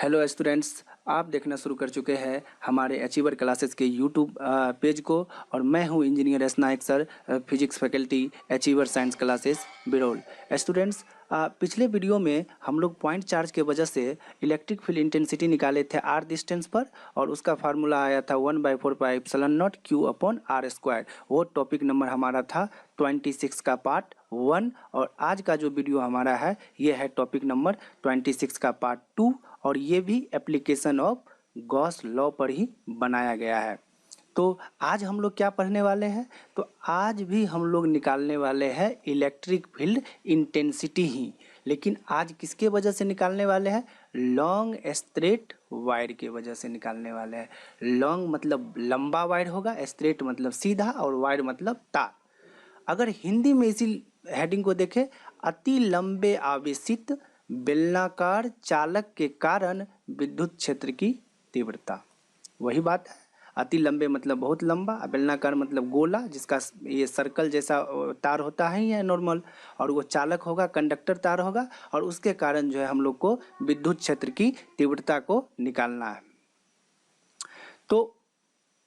Hello students, आप देखना शुरू कर चुके हैं हमारे अचीवर क्लासेस के यूट्यूब पेज को। और मैं हूं engineer S Nayak sir, physics faculty, achiever science classes बिरोल। स्टूडेंट्स, पिछले वीडियो में हम लोग पॉइंट चार्ज के वजह से इलेक्ट्रिक फील्ड इंटेंसिटी निकाले थे आर डिस्टेंस पर, और उसका फार्मूला आया था 1/4πε0 Q/r²। वो टॉपिक नंबर हमारा था 26 का पार्ट 1। और आज का जो वीडियो हमारा है ये है टॉपिक नंबर 26 का पार्ट 2, और ये भी एप्लीकेशन ऑफ गॉस लॉ पर ही बनाया गया है। तो आज हम लोग क्या पढ़ने वाले हैं? तो आज भी हम लोग निकालने वाले हैं इलेक्ट्रिक फील्ड इंटेंसिटी ही, लेकिन आज किसके वजह से निकालने वाले हैं? लॉन्ग स्ट्रेट वायर के वजह से निकालने वाले हैं। लॉन्ग मतलब लंबा वायर होगा, स्ट्रेट मतलब सीधा, और वायर मतलब तार। अगर हिंदी में इसी हेडिंग को देखें, अति लंबे आवेशित बेलनाकार चालक के कारण विद्युत क्षेत्र की तीव्रता, वही बात है। अति लंबे मतलब बहुत लंबा, बेलनाकार मतलब गोला, जिसका ये सर्कल जैसा तार होता है या नॉर्मल, और वो चालक होगा, कंडक्टर तार होगा, और उसके कारण जो है हम लोग को विद्युत क्षेत्र की तीव्रता को निकालना है। तो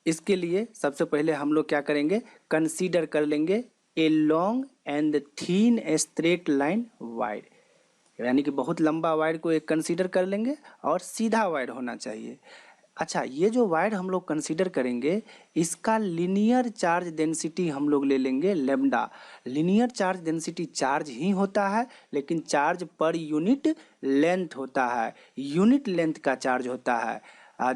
इसके लिए सबसे पहले हम लोग क्या करेंगे, कंसीडर कर लेंगे a long and thin straight line wire, यानी कि बहुत लंबा वायर को एक कंसीडर कर लेंगे, और सीधा वायर होना चाहिए। अच्छा, ये जो वायर हम लोग कंसीडर करेंगे, इसका लीनियर चार्ज डेंसिटी हम लोग ले लेंगे lambda. Linear charge density charge ही होता है, लेकिन चार्ज पर यूनिट लेंथ होता है, यूनिट लेंथ का चार्ज होता है।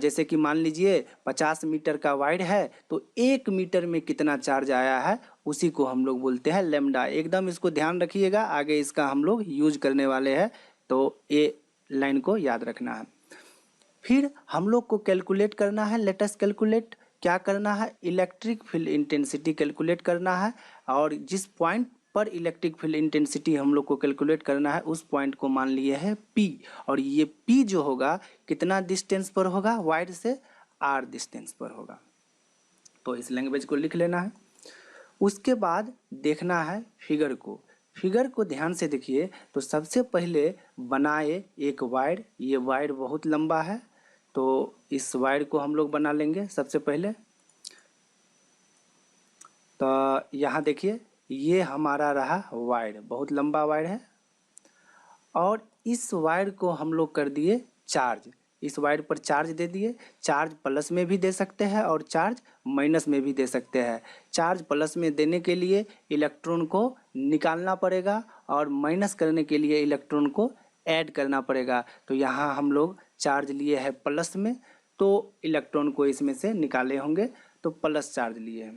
जैसे कि मान लीजिए 50 मीटर का वायर है, तो 1 मीटर में कितना चार्ज आया है उसी को हम लोग बोलते हैं लैम्डा। एकदम इसको ध्यान रखिएगा, आगे इसका हम लोग यूज करने वाले हैं, तो ये लाइन को याद रखना है। फिर हम लोग को कैलकुलेट करना है, लेटेस्ट कैलकुलेट क्या करना है, इलेक्ट्रिक फील्ड इंटेंसिटी कैलकुलेट करना है। और जिस पॉइंट पर इलेक्ट्रिक फील्ड इंटेंसिटी हम लोग को कैलकुलेट करना है, उस पॉइंट को मान लिए है P, और ये P जो होगा कितना डिस्टेंस पर होगा वायर से? R डिस्टेंस पर होगा। तो इस लैंग्वेज को लिख लेना है। उसके बाद देखना है फिगर को। फिगर को ध्यान से देखिए, तो सबसे पहले बनाए एक वायर। ये वायर बहुत लंबा है, तो इस वायर को हम लोग बना लेंगे सबसे पहले। तो यहाँ देखिए, ये हमारा रहा वायर, बहुत लंबा वायर है, और इस वायर को हम लोग कर दिए चार्ज। इस वायर पर चार्ज दे दिए। चार्ज प्लस में भी दे सकते हैं और चार्ज माइनस में भी दे सकते हैं। चार्ज प्लस में देने के लिए इलेक्ट्रॉन को निकालना पड़ेगा, और माइनस करने के लिए इलेक्ट्रॉन को ऐड करना पड़ेगा। तो यहाँ हम लोग चार्ज लिए हैं प्लस में, तो इलेक्ट्रॉन को इसमें से निकाले होंगे, तो प्लस चार्ज लिए।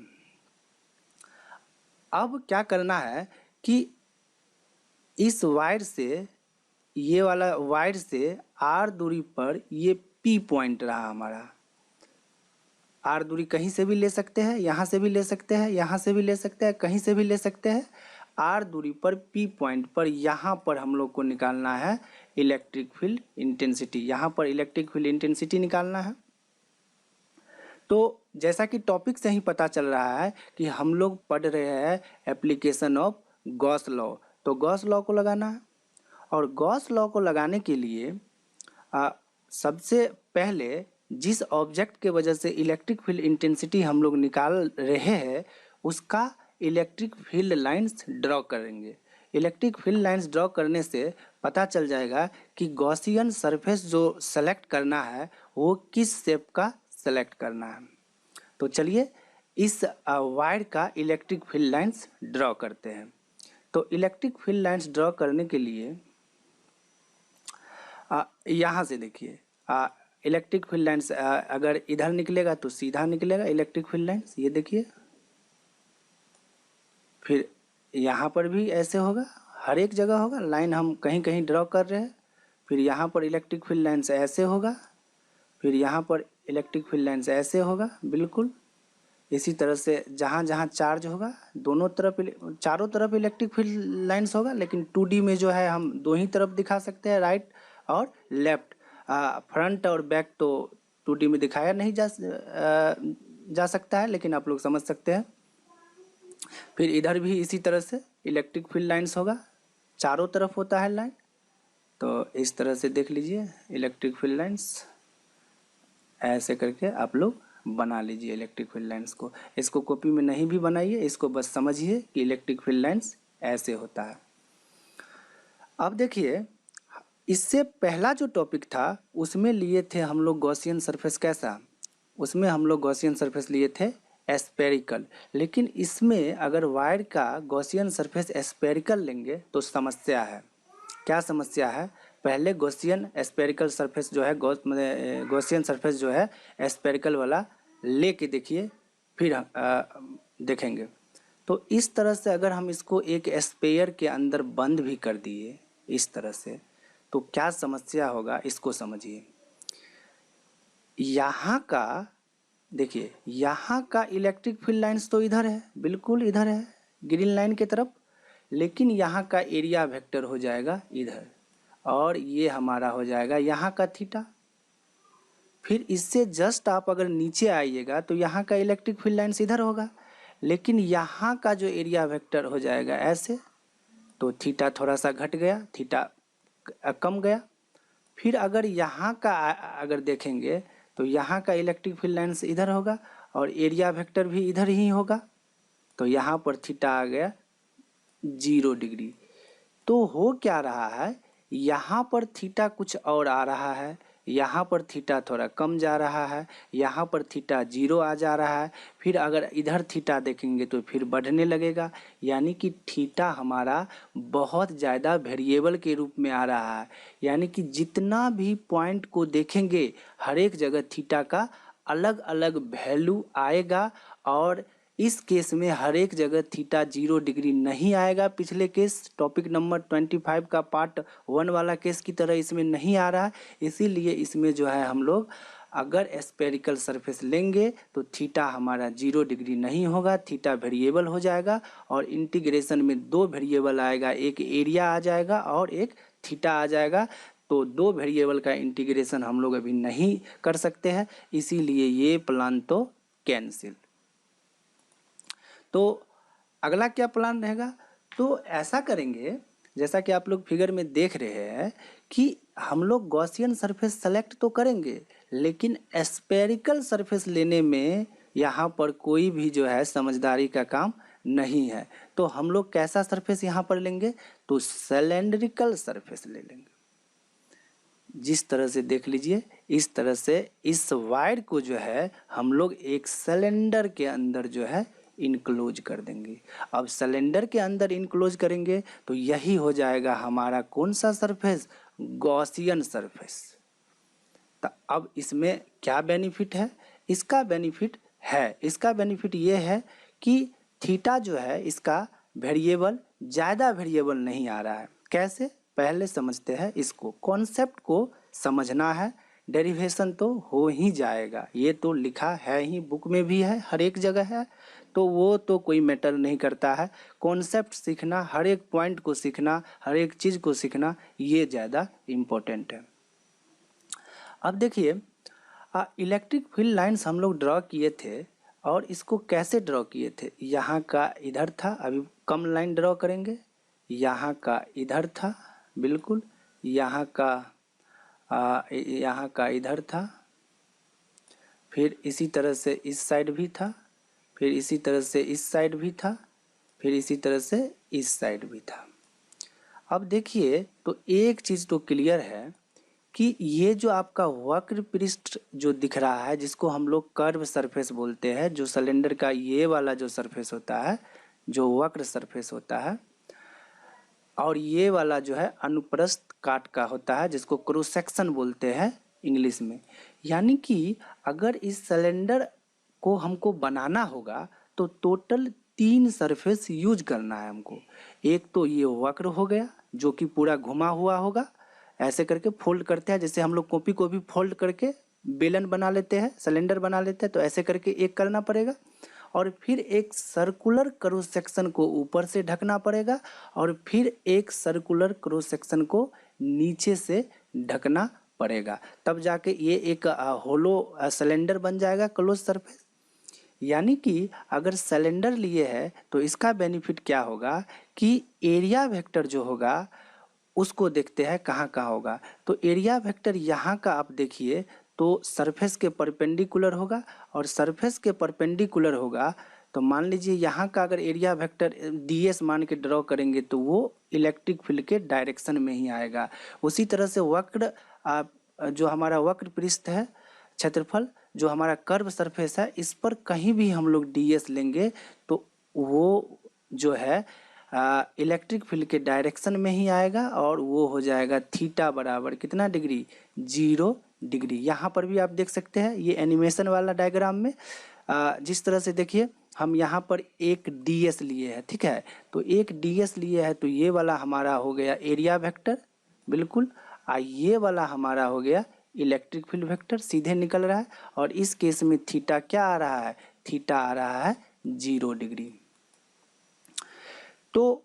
अब क्या करना है कि इस वायर से, ये वाला वायर से आर दूरी पर ये P पॉइंट रहा हमारा। आर दूरी कहीं से भी ले सकते हैं, यहाँ से भी ले सकते हैं, यहाँ से भी ले सकते हैं, कहीं से भी ले सकते हैं। आर दूरी पर P पॉइंट पर यहाँ पर हम लोग को निकालना है इलेक्ट्रिक फील्ड इंटेंसिटी। यहाँ पर इलेक्ट्रिक फील्ड इंटेंसिटी निकालना है। तो जैसा कि टॉपिक से ही पता चल रहा है कि हम लोग पढ़ रहे हैं एप्लीकेशन ऑफ गॉस लॉ, तो गॉस लॉ को लगाना है। और गॉस लॉ को लगाने के लिए सबसे पहले जिस ऑब्जेक्ट के वजह से इलेक्ट्रिक फील्ड इंटेंसिटी हम लोग निकाल रहे हैं, उसका इलेक्ट्रिक फील्ड लाइंस ड्रॉ करेंगे। इलेक्ट्रिक फील्ड लाइंस ड्रॉ करने से पता चल जाएगा कि गॉसियन सरफेस जो सेलेक्ट करना है वो किस शेप का सेलेक्ट करना है। तो चलिए इस वायर का इलेक्ट्रिक फील्ड लाइंस ड्रॉ करते हैं। तो इलेक्ट्रिक फील्ड लाइंस ड्रॉ करने के लिए यहाँ से देखिए, इलेक्ट्रिक फील्ड लाइंस अगर इधर निकलेगा तो सीधा निकलेगा इलेक्ट्रिक फील्ड लाइंस, ये देखिए। फिर यहाँ पर भी ऐसे होगा, हर एक जगह होगा, लाइन हम कहीं कहीं ड्रॉ कर रहे हैं। फिर यहाँ पर इलेक्ट्रिक फील्ड लाइंस ऐसे होगा, फिर यहाँ पर इलेक्ट्रिक फील्ड लाइंस ऐसे होगा, बिल्कुल इसी तरह से जहाँ जहाँ चार्ज होगा दोनों तरफ, चारों तरफ इलेक्ट्रिक फील्ड लाइंस होगा। लेकिन 2D में जो है हम दो ही तरफ दिखा सकते हैं, राइट और लेफ्ट। फ्रंट और बैक तो 2D में दिखाया नहीं जा सकता है, लेकिन आप लोग समझ सकते हैं। फिर इधर भी इसी तरह से इलेक्ट्रिक फील्ड लाइंस होगा, चारों तरफ होता है लाइन। तो इस तरह से देख लीजिए इलेक्ट्रिक फील्ड लाइंस, ऐसे करके आप लोग बना लीजिए इलेक्ट्रिक फील्ड लाइंस को। इसको कॉपी में नहीं भी बनाइए, इसको बस समझिए कि इलेक्ट्रिक फील्ड लाइंस ऐसे होता है। अब देखिए, इससे पहला जो टॉपिक था उसमें लिए थे हम लोग गॉसियन सरफेस कैसा, उसमें हम लोग गॉसियन सरफेस लिए थे एस्पेरिकल। लेकिन इसमें अगर वायर का गॉसियन सरफेस एस्पेरिकल लेंगे तो समस्या है। क्या समस्या है? पहले गॉसियन एस्पेरिकल सरफेस जो है गॉसियन सरफेस जो है एस्पेरिकल वाला लेके देखिए, फिर देखेंगे। तो इस तरह से अगर हम इसको एक स्पेयर के अंदर बंद भी कर दिए इस तरह से, तो क्या समस्या होगा इसको समझिए। यहाँ का देखिए, यहाँ का इलेक्ट्रिक फील्ड लाइंस तो इधर है, बिल्कुल इधर है ग्रीन लाइन की तरफ, लेकिन यहाँ का एरिया वेक्टर हो जाएगा इधर, और ये हमारा हो जाएगा यहाँ का थीटा। फिर इससे जस्ट आप अगर नीचे आइएगा तो यहाँ का इलेक्ट्रिक फील्ड लाइंस इधर होगा, लेकिन यहाँ का जो एरिया वेक्टर हो जाएगा ऐसे, तो थीटा थोड़ा सा घट गया, थीटा कम गया। फिर अगर यहाँ का अगर देखेंगे तो यहाँ का इलेक्ट्रिक फील्ड लाइंस इधर होगा और एरिया वेक्टर भी इधर ही होगा, तो यहाँ पर थीटा आ गया 0 डिग्री। तो हो क्या रहा है, यहाँ पर थीटा कुछ और आ रहा है, यहाँ पर थीटा थोड़ा कम जा रहा है, यहाँ पर थीटा 0 आ जा रहा है। फिर अगर इधर थीटा देखेंगे तो फिर बढ़ने लगेगा, यानी कि थीटा हमारा बहुत ज़्यादा वेरिएबल के रूप में आ रहा है। यानी कि जितना भी पॉइंट को देखेंगे हर एक जगह थीटा का अलग अलग वैल्यू आएगा, और इस केस में हर एक जगह थीटा 0 डिग्री नहीं आएगा। पिछले केस टॉपिक नंबर 25 का पार्ट 1 वाला केस की तरह इसमें नहीं आ रहा है। इसीलिए इसमें जो है हम लोग अगर स्पेरिकल सरफेस लेंगे तो थीटा हमारा 0 डिग्री नहीं होगा, थीटा वेरिएबल हो जाएगा, और इंटीग्रेशन में 2 वेरिएबल आएगा, एक एरिया आ जाएगा और एक थीटा आ जाएगा। तो 2 वेरिएबल का इंटीग्रेशन हम लोग अभी नहीं कर सकते हैं, इसीलिए ये प्लान तो कैंसिल। तो अगला क्या प्लान रहेगा? तो ऐसा करेंगे, जैसा कि आप लोग फिगर में देख रहे हैं कि हम लोग गॉसियन सरफेस सेलेक्ट तो करेंगे, लेकिन स्पेरिकल सरफेस लेने में यहाँ पर कोई भी जो है समझदारी का काम नहीं है। तो हम लोग कैसा सरफेस यहाँ पर लेंगे? तो सिलेंड्रिकल सरफेस ले लेंगे। जिस तरह से देख लीजिए, इस तरह से इस वायर को जो है हम लोग एक सिलेंडर के अंदर जो है इनक्लोज कर देंगे। अब सिलेंडर के अंदर इनक्लोज करेंगे तो यही हो जाएगा हमारा कौन सा सरफेस? Gaussian surface. तो अब इसमें क्या बेनिफिट है? इसका बेनिफिट ये है कि थीटा जो है इसका वेरिएबल ज़्यादा वेरिएबल नहीं आ रहा है। कैसे? पहले समझते हैं इसको, कॉन्सेप्ट को समझना है, डेरिवेशन तो हो ही जाएगा, ये तो लिखा है ही, बुक में भी है, हर एक जगह है, तो वो तो कोई मैटर नहीं करता है। कॉन्सेप्ट सीखना, हर एक पॉइंट को सीखना, हर एक चीज़ को सीखना, ये ज़्यादा इम्पोर्टेंट है। अब देखिए, इलेक्ट्रिक फील्ड लाइंस हम लोग ड्रॉ किए थे, और इसको कैसे ड्रॉ किए थे? यहाँ का इधर था, अभी कम लाइन ड्रॉ करेंगे, यहाँ का इधर था बिल्कुल, यहाँ का इधर था, फिर इसी तरह से इस साइड भी था, फिर इसी तरह से इस साइड भी था, फिर इसी तरह से इस साइड भी था। अब देखिए, तो एक चीज़ तो क्लियर है कि ये जो आपका वक्र पृष्ठ जो दिख रहा है, जिसको हम लोग कर्व सरफेस बोलते हैं, जो सिलेंडर का ये वाला जो सरफेस होता है, जो वक्र सरफेस होता है, और ये वाला जो है अनुप्रस्थ काट का होता है, जिसको क्रॉस सेक्शन बोलते हैं इंग्लिश में। यानी कि अगर इस सिलेंडर को हमको बनाना होगा तो टोटल 3 सरफेस यूज करना है हमको। एक तो ये वक्र हो गया जो कि पूरा घुमा हुआ होगा, ऐसे करके फोल्ड करते हैं, जैसे हम लोग कॉपी को भी फोल्ड करके बेलन बना लेते हैं, सिलेंडर बना लेते हैं, तो ऐसे करके एक करना पड़ेगा। और फिर एक सर्कुलर क्रॉस सेक्शन को ऊपर से ढकना पड़ेगा, और फिर एक सर्कुलर क्रॉस सेक्शन को नीचे से ढकना पड़ेगा, तब जाके ये एक होलो सिलेंडर बन जाएगा, क्लोज सरफेस। यानी कि अगर सिलेंडर लिए है तो इसका बेनिफिट क्या होगा कि एरिया वेक्टर जो होगा उसको देखते हैं कहाँ कहाँ होगा। तो एरिया वेक्टर यहाँ का आप देखिए तो सरफेस के परपेंडिकुलर होगा, और सरफेस के परपेंडिकुलर होगा तो मान लीजिए यहाँ का अगर एरिया वेक्टर ds मान के ड्रॉ करेंगे तो वो इलेक्ट्रिक फील्ड के डायरेक्शन में ही आएगा। उसी तरह से वक्र जो हमारा वक्र पृष्ठ है, क्षेत्रफल जो हमारा कर्व सरफेस है, इस पर कहीं भी हम लोग ds लेंगे तो वो जो है इलेक्ट्रिक फील्ड के डायरेक्शन में ही आएगा, और वो हो जाएगा थीटा बराबर कितना डिग्री, 0 डिग्री। यहाँ पर भी आप देख सकते हैं ये एनिमेशन वाला डायग्राम में जिस तरह से देखिए हम यहाँ पर एक ds लिए हैं, ठीक है, तो एक ds लिए है तो ये वाला हमारा हो गया एरिया वेक्टर, बिल्कुल। ये वाला हमारा हो गया इलेक्ट्रिक फील्ड वेक्टर, सीधे निकल रहा है। और इस केस में थीटा क्या आ रहा है, थीटा आ रहा है 0 डिग्री। तो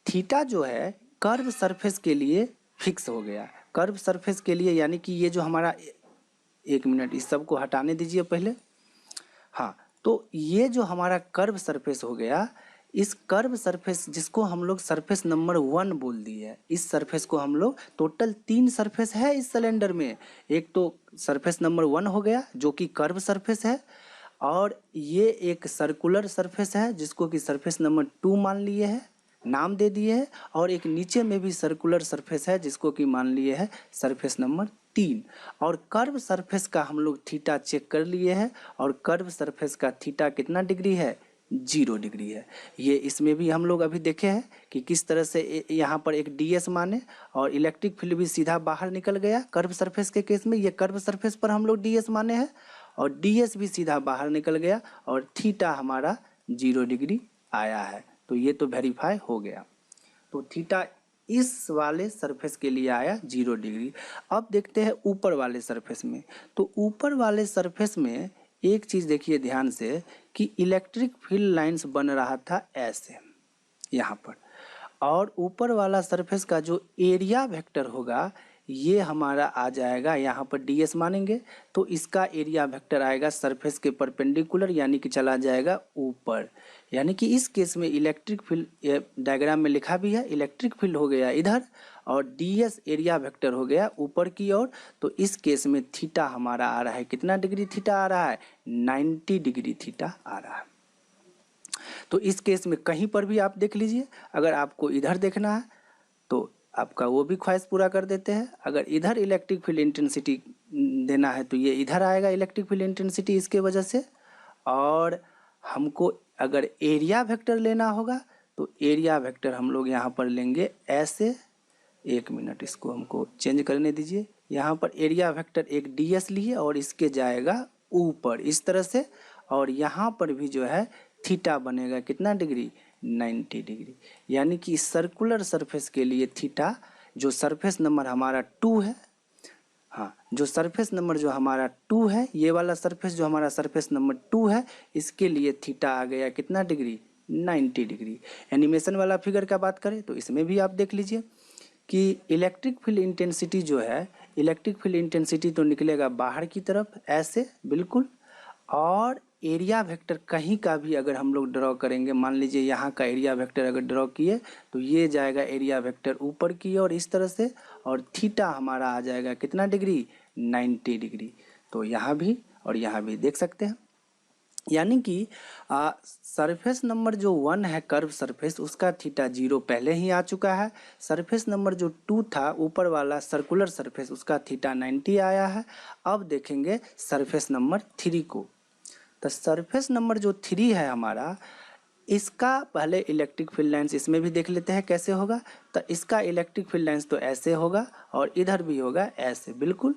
थीटा जो है कर्व सरफेस के लिए फिक्स हो गया, कर्व सरफेस के लिए, यानी कि ये जो हमारा, एक मिनट इस सब को हटाने दीजिए पहले। हाँ, तो ये जो हमारा कर्व सरफेस हो गया, इस कर्व सरफेस जिसको हम लोग सरफेस नंबर 1 बोल दिए, इस सरफेस को हम लोग, टोटल 3 सरफेस है इस सिलेंडर में। एक तो सरफेस नंबर 1 हो गया जो कि कर्व सरफेस है, और ये एक सर्कुलर सरफेस है जिसको कि सरफेस नंबर 2 मान लिए है, नाम दे दिए है। और एक नीचे में भी सर्कुलर सरफेस है जिसको कि मान लिए है सरफेस नंबर 3। और कर्व सरफेस का हम लोग थीटा चेक कर लिए हैं, और कर्व सरफेस का थीटा कितना डिग्री है, 0 डिग्री है। ये इसमें भी हम लोग अभी देखे हैं कि किस तरह से यहाँ पर एक ds माने और इलेक्ट्रिक फील्ड भी सीधा बाहर निकल गया। कर्व सरफेस के केस में ये कर्व सरफेस पर हम लोग ds माने हैं, और ds भी सीधा बाहर निकल गया, और थीटा हमारा 0 डिग्री आया है। तो ये तो वेरीफाई हो गया। तो थीटा इस वाले सरफेस के लिए आया 0 डिग्री। अब देखते हैं ऊपर वाले सरफेस में। तो ऊपर वाले सरफेस में एक चीज़ देखिए ध्यान से कि इलेक्ट्रिक फील्ड लाइंस बन रहा था ऐसे यहाँ पर, और ऊपर वाला सरफेस का जो एरिया वेक्टर होगा ये हमारा आ जाएगा, यहाँ पर ds मानेंगे तो इसका एरिया वेक्टर आएगा सरफेस के परपेंडिकुलर, यानी कि चला जाएगा ऊपर। यानी कि इस केस में इलेक्ट्रिक फील्ड डायग्राम में लिखा भी है, इलेक्ट्रिक फील्ड हो गया इधर और ds एरिया वेक्टर हो गया ऊपर की ओर। तो इस केस में थीटा हमारा आ रहा है कितना डिग्री थीटा आ रहा है, 90 डिग्री थीटा आ रहा है। तो इस केस में कहीं पर भी आप देख लीजिए, अगर आपको इधर देखना है तो आपका वो भी ख्वाहिश पूरा कर देते हैं। अगर इधर इलेक्ट्रिक फील्ड इंटेंसिटी देना है तो ये इधर आएगा इलेक्ट्रिक फील्ड इंटेंसिटी इसके वजह से। और हमको अगर एरिया वेक्टर लेना होगा तो एरिया वेक्टर हम लोग यहाँ पर लेंगे ऐसे, एक मिनट इसको हमको चेंज करने दीजिए। यहाँ पर एरिया वेक्टर एक ds लिए और इसके जाएगा ऊपर इस तरह से, और यहाँ पर भी जो है थीटा बनेगा कितना डिग्री, 90 डिग्री। यानी कि सर्कुलर सरफेस के लिए थीटा, जो सरफेस नंबर हमारा 2 है, हाँ जो सरफेस नंबर जो हमारा 2 है, ये वाला सरफेस जो हमारा सरफेस नंबर 2 है, इसके लिए थीटा आ गया कितना डिग्री, 90 डिग्री। एनिमेशन वाला फिगर का बात करें तो इसमें भी आप देख लीजिए कि इलेक्ट्रिक फील्ड इंटेंसिटी जो है, इलेक्ट्रिक फील्ड इंटेंसिटी तो निकलेगा बाहर की तरफ ऐसे बिल्कुल, और एरिया वेक्टर कहीं का भी अगर हम लोग ड्रॉ करेंगे, मान लीजिए यहाँ का एरिया वेक्टर अगर ड्रॉ किए तो ये जाएगा एरिया वेक्टर ऊपर की ओर इस तरह से, और थीटा हमारा आ जाएगा कितना डिग्री, 90 डिग्री। तो यहाँ भी और यहाँ भी देख सकते हैं। यानी कि सरफेस नंबर जो 1 है कर्व सरफेस, उसका थीटा 0 पहले ही आ चुका है। सरफेस नंबर जो 2 था ऊपर वाला सर्कुलर सरफेस, उसका थीटा 90 आया है। अब देखेंगे सरफेस नंबर 3 को। तो सरफेस नंबर जो 3 है हमारा, इसका पहले इलेक्ट्रिक फील्ड लाइंस इसमें भी देख लेते हैं कैसे होगा। तो इसका इलेक्ट्रिक फील्ड लाइंस तो ऐसे होगा और इधर भी होगा ऐसे बिल्कुल।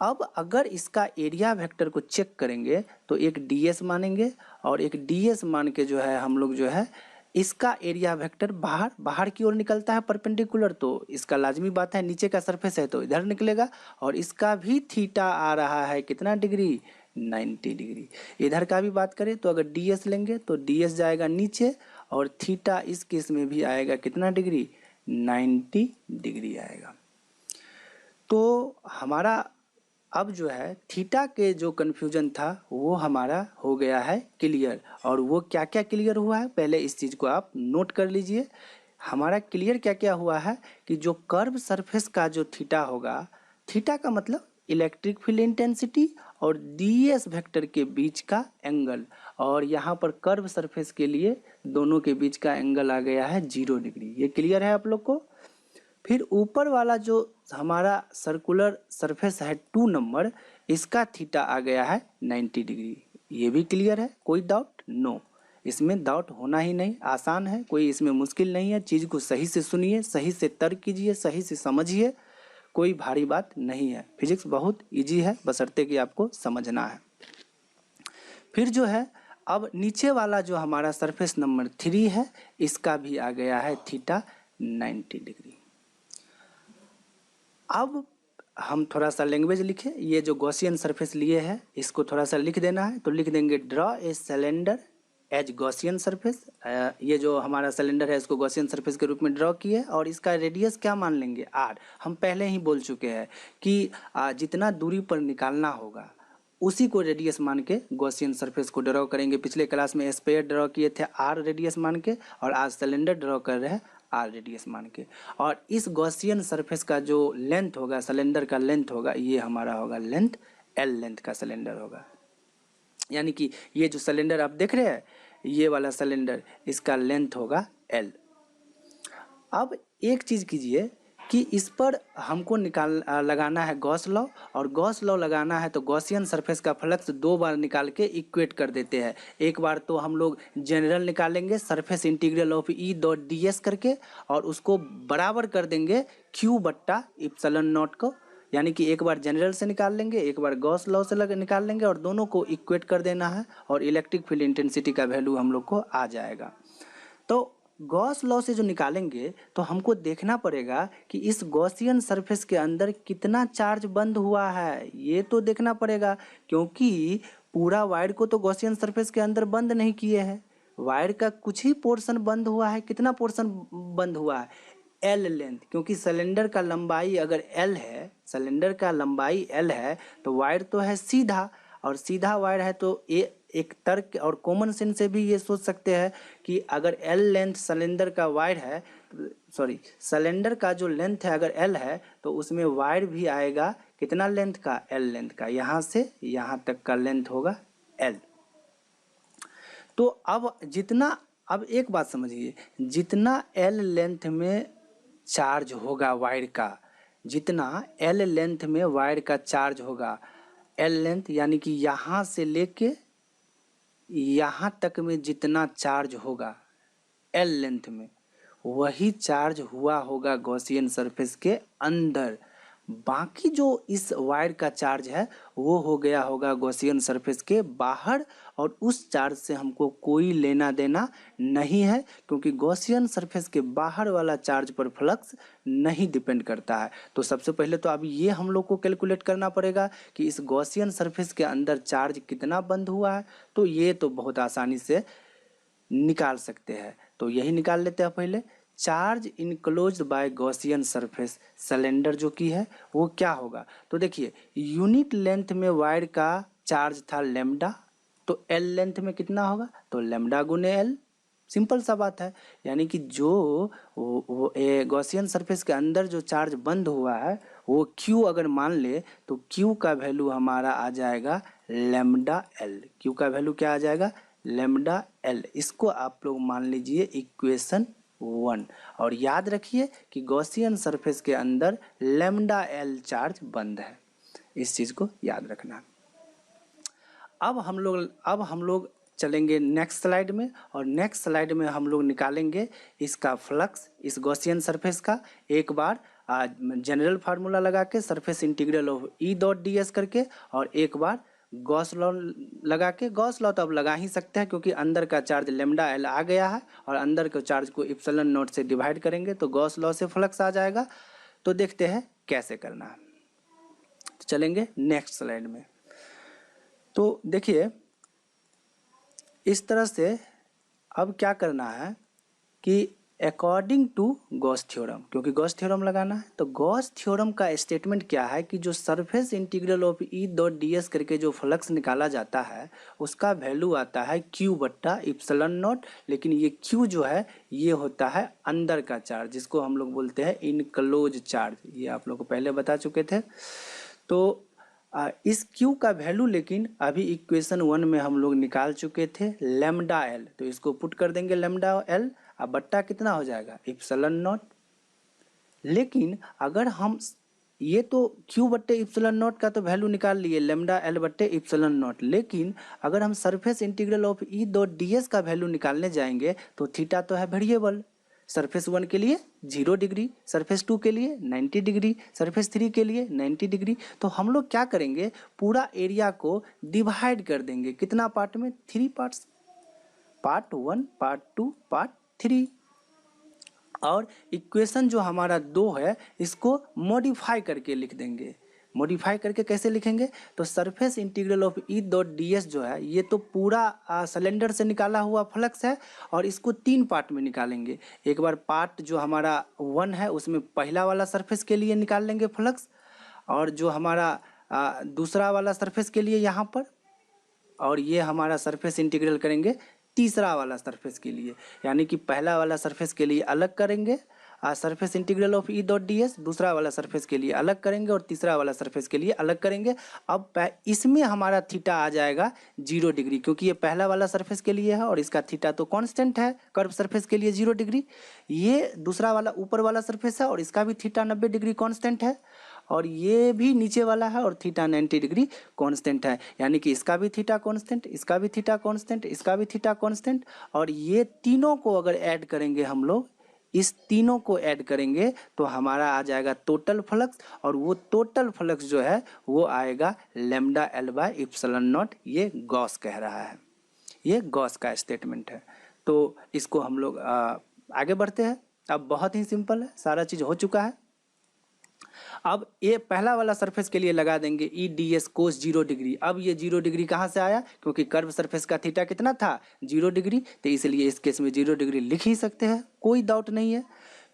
अब अगर इसका एरिया वेक्टर को चेक करेंगे तो एक ds मानेंगे, और एक ds मान के जो है हम लोग जो है इसका एरिया वेक्टर बाहर की ओर निकलता है परपेंडिकुलर, तो इसका लाजमी बात है नीचे का सरफेस है तो इधर निकलेगा, और इसका भी थीटा आ रहा है कितना डिग्री, 90 डिग्री। इधर का भी बात करें तो अगर ds लेंगे तो ds जाएगा नीचे, और थीटा इस केस में भी आएगा कितना डिग्री, 90 डिग्री आएगा। तो हमारा अब जो है थीटा के जो कन्फ्यूजन था वो हमारा हो गया है क्लियर। और वो क्या क्या क्लियर हुआ है, पहले इस चीज़ को आप नोट कर लीजिए। हमारा क्लियर क्या क्या हुआ है कि जो कर्व सरफेस का जो थीटा होगा, थीटा का मतलब इलेक्ट्रिक फील्ड इंटेंसिटी और ds वेक्टर के बीच का एंगल, और यहाँ पर कर्व सरफेस के लिए दोनों के बीच का एंगल आ गया है 0 डिग्री। ये क्लियर है आप लोग को। फिर ऊपर वाला जो हमारा सर्कुलर सरफेस है 2 नंबर, इसका थीटा आ गया है 90 डिग्री। ये भी क्लियर है, कोई डाउट? नो, इसमें डाउट होना ही नहीं, आसान है, कोई इसमें मुश्किल नहीं है। चीज़ को सही से सुनिए, सही से तर्क कीजिए, सही से समझिए, कोई भारी बात नहीं है। फिजिक्स बहुत इजी है, बशर्ते कि आपको समझना है। फिर जो है अब नीचे वाला जो हमारा सरफेस नंबर 3 है, इसका भी आ गया है थीटा 90 डिग्री। अब हम थोड़ा सा लैंग्वेज लिखें। ये जो गॉसियन सरफेस लिए है इसको थोड़ा सा लिख देना है, तो लिख देंगे draw a cylinder as Gaussian surface. ये जो हमारा सिलेंडर है इसको गॉसियन सरफेस के रूप में ड्रॉ किए, और इसका रेडियस क्या मान लेंगे? r। हम पहले ही बोल चुके हैं कि जितना दूरी पर निकालना होगा उसी को रेडियस मान के गॉसियन सरफेस को ड्रॉ करेंगे। पिछले क्लास में स्फीयर ड्रॉ किए थे r रेडियस मान के, और आज सिलेंडर ड्रॉ कर रहे हैं r रेडियस मान के। और इस गॉसियन सरफेस का जो लेंथ होगा, सिलेंडर का लेंथ होगा, ये हमारा होगा लेंथ, l लेंथ का सिलेंडर होगा। यानी कि ये जो सिलेंडर आप देख रहे हैं, ये वाला सिलेंडर, इसका लेंथ होगा l। अब एक चीज़ कीजिए कि इस पर हमको लगाना है गॉस लॉ, और गॉस लॉ लगाना है तो गॉसियन सरफेस का फ्लक्स 2 बार निकाल के इक्वेट कर देते हैं। एक बार तो हम लोग जनरल निकालेंगे surface integral of E dot D S करके, और उसको बराबर कर देंगे क्यू बट्टा इप्सिलॉन नॉट को। यानी कि एक बार जनरल से निकाल लेंगे, एक बार गॉस लॉ से निकाल लेंगे, और दोनों को इक्वेट कर देना है, और इलेक्ट्रिक फील्ड इंटेंसिटी का वैल्यू हम लोग को आ जाएगा। तो गॉस लॉ से जो निकालेंगे तो हमको देखना पड़ेगा कि इस गॉसियन सरफेस के अंदर कितना चार्ज बंद हुआ है, ये तो देखना पड़ेगा, क्योंकि पूरा वायर को तो गॉसियन सरफेस के अंदर बंद नहीं किए हैं। वायर का कुछ ही पोर्शन बंद हुआ है। कितना पोर्शन बंद हुआ है? एल लेंथ, क्योंकि सिलेंडर का लंबाई अगर एल है, सिलेंडर का लंबाई एल है, तो वायर तो है सीधा, और सीधा वायर है तो एक तर्क और कॉमन सेंस से भी ये सोच सकते हैं कि अगर एल लेंथ सिलेंडर का वायर है, सॉरी सिलेंडर का जो लेंथ है अगर एल है, तो उसमें वायर भी आएगा कितना लेंथ का? एल लेंथ का। यहाँ से यहाँ तक का लेंथ होगा एल। तो अब एक बात समझिए, जितना एल लेंथ में चार्ज होगा वायर का, जितना एल लेंथ में वायर का चार्ज होगा, एल लेंथ यानी कि यहाँ से लेके यहाँ तक में जितना चार्ज होगा एल लेंथ में, वही चार्ज हुआ होगा गॉसियन सरफेस के अंदर। बाकी जो इस वायर का चार्ज है वो हो गया होगा गॉसियन सरफेस के बाहर, और उस चार्ज से हमको कोई लेना देना नहीं है, क्योंकि गॉसियन सरफेस के बाहर वाला चार्ज पर फ्लक्स नहीं डिपेंड करता है। तो सबसे पहले तो अभी ये हम लोग को कैलकुलेट करना पड़ेगा कि इस गॉसियन सरफेस के अंदर चार्ज कितना बंद हुआ है। तो ये तो बहुत आसानी से निकाल सकते हैं, तो यही निकाल लेते हैं पहले। Charge enclosed bye Gaussian surface cylinder जो की है वो क्या होगा? तो देखिए, यूनिट लेंथ में वायर का चार्ज था लेमडा, तो एल लेंथ में कितना होगा? तो लेमडा गुने एल। सिंपल सा बात है। यानी कि जो गॉसियन सरफेस के अंदर जो चार्ज बंद हुआ है वो क्यू अगर मान ले, तो क्यू का वैल्यू हमारा आ जाएगा लेमडा एल। क्यू का वैल्यू क्या आ जाएगा? Lambda L. इसको आप लोग मान लीजिए इक्वेशन 1, और याद रखिए कि गॉसियन सरफेस के अंदर लेमडा एल चार्ज बंद है। इस चीज़ को याद रखना। अब हम लोग चलेंगे नेक्स्ट स्लाइड में, और नेक्स्ट स्लाइड में हम लोग निकालेंगे इसका फ्लक्स इस गॉसियन सरफेस का। एक बार जनरल फार्मूला लगा के surface integral of E dot D S करके, और एक बार गॉस लॉ लगा के। गॉस लॉ तो अब लगा ही सकते हैं क्योंकि अंदर का चार्ज लेमडा एल आ गया है, और अंदर के चार्ज को इप्सिलॉन नॉट से डिवाइड करेंगे तो गॉस लॉ से फ्लक्स आ जाएगा। तो देखते हैं कैसे करना है। तो चलेंगे नेक्स्ट स्लाइड में। तो देखिए, इस तरह से अब क्या करना है कि अकॉर्डिंग टू गॉस थ्योरम, क्योंकि गॉस थ्योरम लगाना है तो गॉस थ्योरम का स्टेटमेंट क्या है कि जो surface integral of E dot D S करके जो फ्लक्स निकाला जाता है उसका वैल्यू आता है क्यू बट्टा इप्सिलॉन नॉट। लेकिन ये क्यू जो है ये होता है अंदर का चार्ज, जिसको हम लोग बोलते हैं इनक्लोज चार्ज, ये आप लोग को पहले बता चुके थे। तो इस Q का वैल्यू लेकिन अभी इक्वेशन 1 में हम लोग निकाल चुके थे लेमडा एल, तो इसको पुट कर देंगे लेमडा एल, अब बट्टा कितना हो जाएगा इप्सिलॉन नॉट। लेकिन अगर हम ये तो Q बट्टे इप्सिलॉन नॉट का तो वैल्यू निकाल लिए लेमडा एल बट्टे इप्सिलॉन नॉट, लेकिन अगर हम surface integral of E dot D S का वैल्यू निकालने जाएंगे तो थीटा तो है वेरिएबल, सरफेस 1 के लिए 0 डिग्री, सरफेस 2 के लिए 90 डिग्री, सरफेस 3 के लिए 90 डिग्री। तो हम लोग क्या करेंगे, पूरा एरिया को डिवाइड कर देंगे कितना पार्ट में, 3 पार्ट्स, पार्ट 1, पार्ट 2, पार्ट 3। और इक्वेशन जो हमारा 2 है इसको मॉडिफाई करके लिख देंगे। मॉडिफाई करके कैसे लिखेंगे, तो surface integral of E dot D S जो है ये तो पूरा सिलेंडर से निकाला हुआ फ्लक्स है और इसको 3 पार्ट में निकालेंगे। एक बार पार्ट जो हमारा 1 है उसमें पहला वाला सरफेस के लिए निकाल लेंगे फ्लक्स, और जो हमारा दूसरा वाला सरफेस के लिए यहाँ पर, और ये हमारा सरफेस इंटीग्रल करेंगे तीसरा वाला सरफेस के लिए, यानी कि पहला वाला सरफेस के लिए अलग करेंगे surface integral of E dot D S, दूसरा वाला सरफेस के लिए अलग करेंगे और तीसरा वाला सरफेस के लिए अलग करेंगे। अब इसमें हमारा थीटा आ जाएगा 0 डिग्री, क्योंकि ये पहला वाला सरफेस के लिए है और इसका थीटा तो कांस्टेंट है कर्व सरफेस के लिए 0 डिग्री। ये दूसरा वाला ऊपर वाला सरफेस है और इसका भी थीटा 90 डिग्री कांस्टेंट है, और ये भी नीचे वाला है और थीटा 90 डिग्री कांस्टेंट है, यानी कि इसका भी थीटा कांस्टेंट, इसका भी थीटा कांस्टेंट, इसका भी थीटा कांस्टेंट। और ये तीनों को अगर ऐड करेंगे हम लोग, इस तीनों को ऐड करेंगे तो हमारा आ जाएगा टोटल फ्लक्स, और वो टोटल फ्लक्स जो है वो आएगा lambda L by epsilon not. ये गॉस कह रहा है, ये गॉस का स्टेटमेंट है। तो इसको हम लोग आगे बढ़ते हैं। अब बहुत ही सिंपल है, सारा चीज़ हो चुका है। अब ये पहला वाला सरफेस के लिए लगा देंगे ई डी एस कोस 0 डिग्री। अब ये 0 डिग्री कहाँ से आया, क्योंकि कर्व सरफेस का थीटा कितना था 0 डिग्री, तो इसलिए इस केस में 0 डिग्री लिख ही सकते हैं, कोई डाउट नहीं है।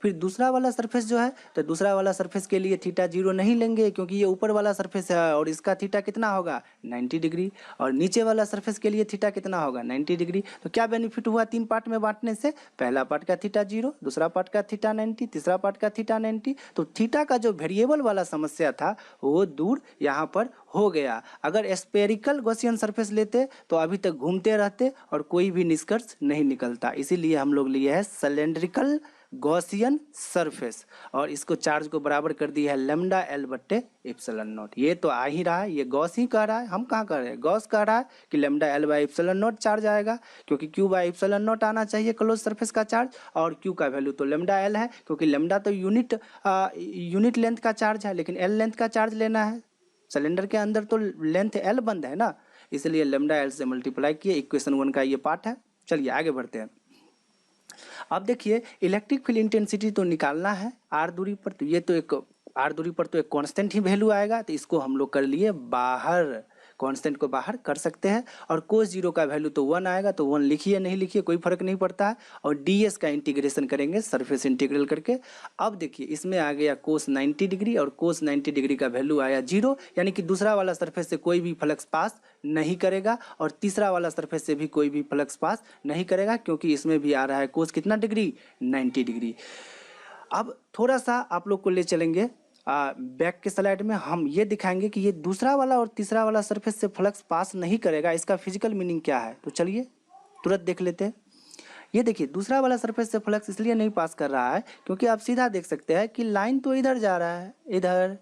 फिर दूसरा वाला सरफेस जो है, तो दूसरा वाला सरफेस के लिए थीटा 0 नहीं लेंगे, क्योंकि ये ऊपर वाला सरफेस है और इसका थीटा कितना होगा 90 डिग्री, और नीचे वाला सरफेस के लिए थीटा कितना होगा 90 डिग्री। तो क्या बेनिफिट हुआ 3 पार्ट में बांटने से, पहला पार्ट का थीटा 0, दूसरा पार्ट का थीटा 90, तीसरा पार्ट का थीटा 90। तो थीटा का जो वेरिएबल वाला समस्या था वो दूर यहाँ पर हो गया। अगर स्फेरिकल गॉसियन सरफेस लेते तो अभी तक घूमते रहते और कोई भी निष्कर्ष नहीं निकलता, इसीलिए हम लोग लिए है सिलेंड्रिकल गॉसियन सरफेस, और इसको चार्ज को बराबर कर दिया है लेमडा एल बट्टे इप्सिलॉन नॉट। ये तो आ ही रहा है, ये गॉस ही कह रहा है, हम कहाँ कह रहे हैं, गॉस कह रहा है कि lambda L by epsilon not charge आएगा, क्योंकि क्यू बाई इप्सिलॉन नॉट आना चाहिए क्लोज सरफेस का चार्ज, और क्यू का वैल्यू तो लेमडा एल है, क्योंकि लेमडा तो यूनिट लेंथ का चार्ज है, लेकिन एल लेंथ का चार्ज लेना है, सिलेंडर के अंदर तो लेंथ एल बंद है ना, इसलिए लेमडा एल से मल्टीप्लाई किए। इक्वेशन 1 का ये पार्ट है। चलिए आगे बढ़ते हैं। अब देखिए इलेक्ट्रिक फील्ड इंटेंसिटी तो निकालना है आर दूरी पर, तो ये तो एक आर दूरी पर तो एक कांस्टेंट ही वैल्यू आएगा, तो इसको हम लोग कर लिए बाहर, कांस्टेंट को बाहर कर सकते हैं। और कोस 0 का वैल्यू तो 1 आएगा, तो 1 लिखिए नहीं लिखिए कोई फर्क नहीं पड़ता है, और ds का इंटीग्रेशन करेंगे सरफेस इंटीग्रल करके। अब देखिए इसमें आ गया कोस 90 डिग्री, और कोस 90 डिग्री का वैल्यू आया 0, यानी कि दूसरा वाला सरफेस से कोई भी फ्लक्स पास नहीं करेगा, और तीसरा वाला सरफेस से भी कोई भी फ्लक्स पास नहीं करेगा, क्योंकि इसमें भी आ रहा है कोस कितना डिग्री 90 डिग्री। अब थोड़ा सा आप लोग को ले चलेंगे बैक के स्लाइड में, हम ये दिखाएंगे कि ये दूसरा वाला और तीसरा वाला सरफेस से फ्लक्स पास नहीं करेगा, इसका फिजिकल मीनिंग क्या है, तो चलिए तुरंत देख लेते हैं। ये देखिए दूसरा वाला सरफेस से फ्लक्स इसलिए नहीं पास कर रहा है क्योंकि आप सीधा देख सकते हैं कि लाइन तो इधर जा रहा है, इधर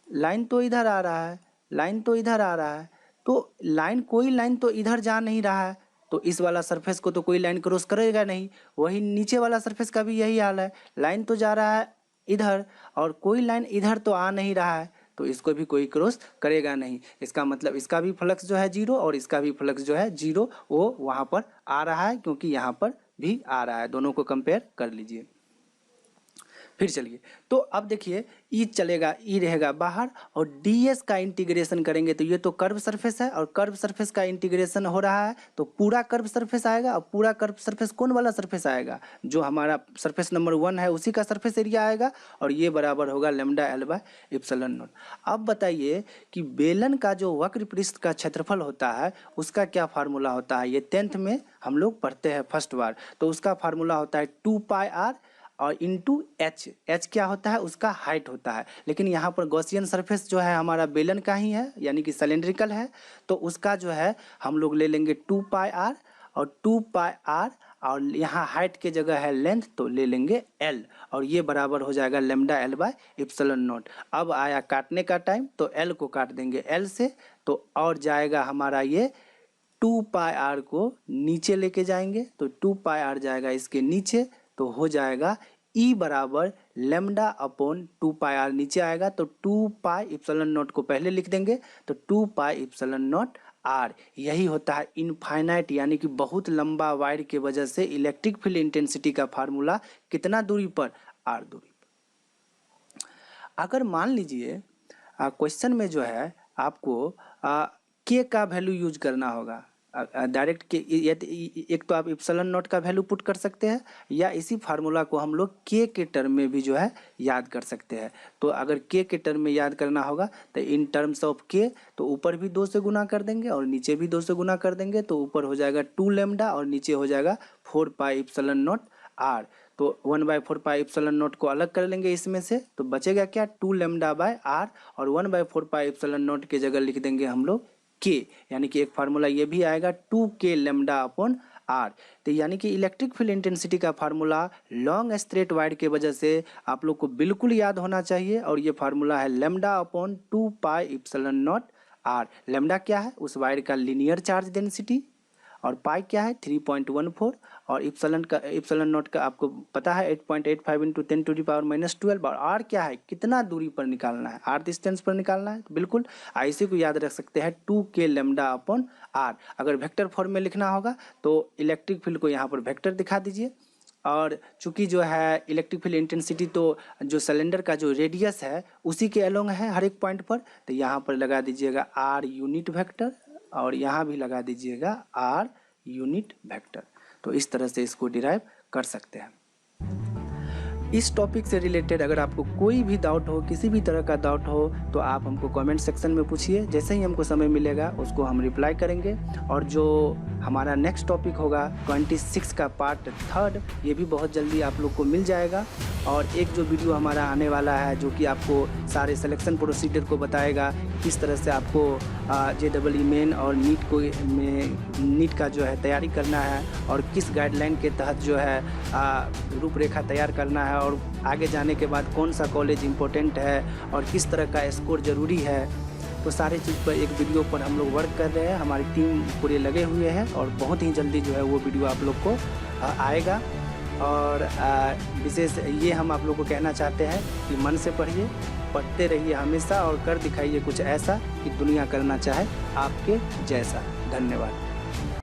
लाइन तो इधर आ रहा है, लाइन तो इधर आ रहा है, तो कोई लाइन तो इधर जा नहीं रहा है, तो इस वाला सरफेस को तो कोई लाइन क्रॉस करेगा नहीं। वही नीचे वाला सरफेस का भी यही हाल है, लाइन तो जा रहा है इधर और कोई लाइन इधर तो आ नहीं रहा है, तो इसको भी कोई क्रॉस करेगा नहीं। इसका मतलब इसका भी फ्लक्स जो है 0 और इसका भी फ्लक्स जो है 0, वो वहाँ पर आ रहा है क्योंकि यहाँ पर भी आ रहा है, दोनों को कंपेयर कर लीजिए। फिर चलिए, तो अब देखिए ई चलेगा, ई रहेगा बाहर, और ds का इंटीग्रेशन करेंगे तो ये तो कर्व सरफेस है, और कर्व सरफेस का इंटीग्रेशन हो रहा है तो पूरा कर्व सरफेस आएगा। और पूरा कर्व सरफेस कौन वाला सरफेस आएगा? जो हमारा सरफेस नंबर 1 है उसी का सरफेस एरिया आएगा, और ये बराबर होगा lambda L by epsilon not. अब बताइए कि बेलन का जो वक्र पृष्ठ का क्षेत्रफल होता है उसका क्या फार्मूला होता है? ये 10th में हम लोग पढ़ते हैं फर्स्ट बार। तो उसका फार्मूला होता है 2πr और इंटू एच क्या होता है? उसका हाइट होता है। लेकिन यहाँ पर गॉसियन सरफेस जो है हमारा बेलन का ही है, यानी कि सिलेंड्रिकल है, तो उसका जो है हम लोग ले लेंगे 2πr, और 2πr और यहाँ हाइट के जगह है लेंथ तो ले लेंगे l, और ये बराबर हो जाएगा lambda L by epsilon not. अब आया काटने का टाइम तो l को काट देंगे l से, तो और जाएगा हमारा ये 2πr को नीचे लेके जाएंगे तो 2πr जाएगा इसके नीचे, तो हो जाएगा E बराबर लैम्डा अपॉन 2πr नीचे आएगा तो 2π एप्सिलॉन नॉट को पहले लिख देंगे तो 2π एप्सिलॉन नॉट r। यही होता है इनफाइनाइट यानी कि बहुत लंबा वायर के वजह से इलेक्ट्रिक फील्ड इंटेंसिटी का फार्मूला कितना दूरी पर? r दूरी पर। अगर मान लीजिए क्वेश्चन में जो है आपको k का वैल्यू यूज करना होगा डायरेक्ट के, एक तो आप एप्सिलॉन नॉट का वैल्यू पुट कर सकते हैं, या इसी फार्मूला को हम लोग k के टर्म में भी जो है याद कर सकते हैं। तो अगर k के टर्म में याद करना होगा तो इन टर्म्स ऑफ k तो ऊपर भी 2 से गुना कर देंगे और नीचे भी 2 से गुना कर देंगे, तो ऊपर हो जाएगा 2 लैम्डा और नीचे हो जाएगा 4π एप्सिलॉन नॉट r। तो 1/4π एप्सिलॉन नॉट को अलग कर लेंगे इसमें से, तो बचेगा क्या? 2 लैम्डा बाय r, और 1/4π एप्सिलॉन नॉट के जगह लिख देंगे हम लोग k, यानी कि एक फार्मूला ये भी आएगा 2k लैम्डा अपॉन r। तो यानी कि इलेक्ट्रिक फील्ड इंटेंसिटी का फार्मूला लॉन्ग स्ट्रेट वायर के वजह से आप लोग को बिल्कुल याद होना चाहिए, और ये फार्मूला है lambda upon 2π epsilon nought r। Lambda क्या है? उस वायर का लीनियर चार्ज डेंसिटी, और पाई क्या है? 3.14, और एप्सिलॉन नॉट का आपको पता है 8.85 इंटू 10⁻⁻12, और आर क्या है? कितना दूरी पर निकालना है? आर डिस्टेंस पर निकालना है। बिल्कुल इसी को याद रख सकते हैं 2k लैम्डा अपॉन आर। अगर वेक्टर फॉर्म में लिखना होगा तो इलेक्ट्रिक फील्ड को यहाँ पर वेक्टर दिखा दीजिए, और चूंकि जो है इलेक्ट्रिक फील्ड इंटेंसिटी तो जो सिलेंडर का जो रेडियस है उसी के अलोंग है हर एक पॉइंट पर, तो यहाँ पर लगा दीजिएगा आर यूनिट वेक्टर, और यहाँ भी लगा दीजिएगा r यूनिट वेक्टर। तो इस तरह से इसको डिराइव कर सकते हैं। इस टॉपिक से रिलेटेड अगर आपको कोई भी डाउट हो, किसी भी तरह का डाउट हो, तो आप हमको कमेंट सेक्शन में पूछिए। जैसे ही हमको समय मिलेगा उसको हम रिप्लाई करेंगे। और जो हमारा नेक्स्ट टॉपिक होगा 26 का पार्ट 3, ये भी बहुत जल्दी आप लोग को मिल जाएगा। और एक जो वीडियो हमारा आने वाला है जो कि आपको सारे सिलेक्शन प्रोसीजर को बताएगा, किस तरह से आपको JEE मेन और नीट का जो है तैयारी करना है, और किस गाइडलाइन के तहत जो है रूपरेखा तैयार करना है, और आगे जाने के बाद कौन सा कॉलेज इम्पोर्टेंट है, और किस तरह का स्कोर ज़रूरी है। तो सारे चीज़ पर एक वीडियो पर हम लोग वर्क कर रहे हैं, हमारी टीम पूरे लगे हुए हैं, और बहुत ही जल्दी जो है वो वीडियो आप लोग को आएगा। और विशेष ये हम आप लोग को कहना चाहते हैं कि मन से पढ़िए, पढ़ते रहिए हमेशा, और कर दिखाइए कुछ ऐसा कि दुनिया करना चाहे आपके जैसा। धन्यवाद।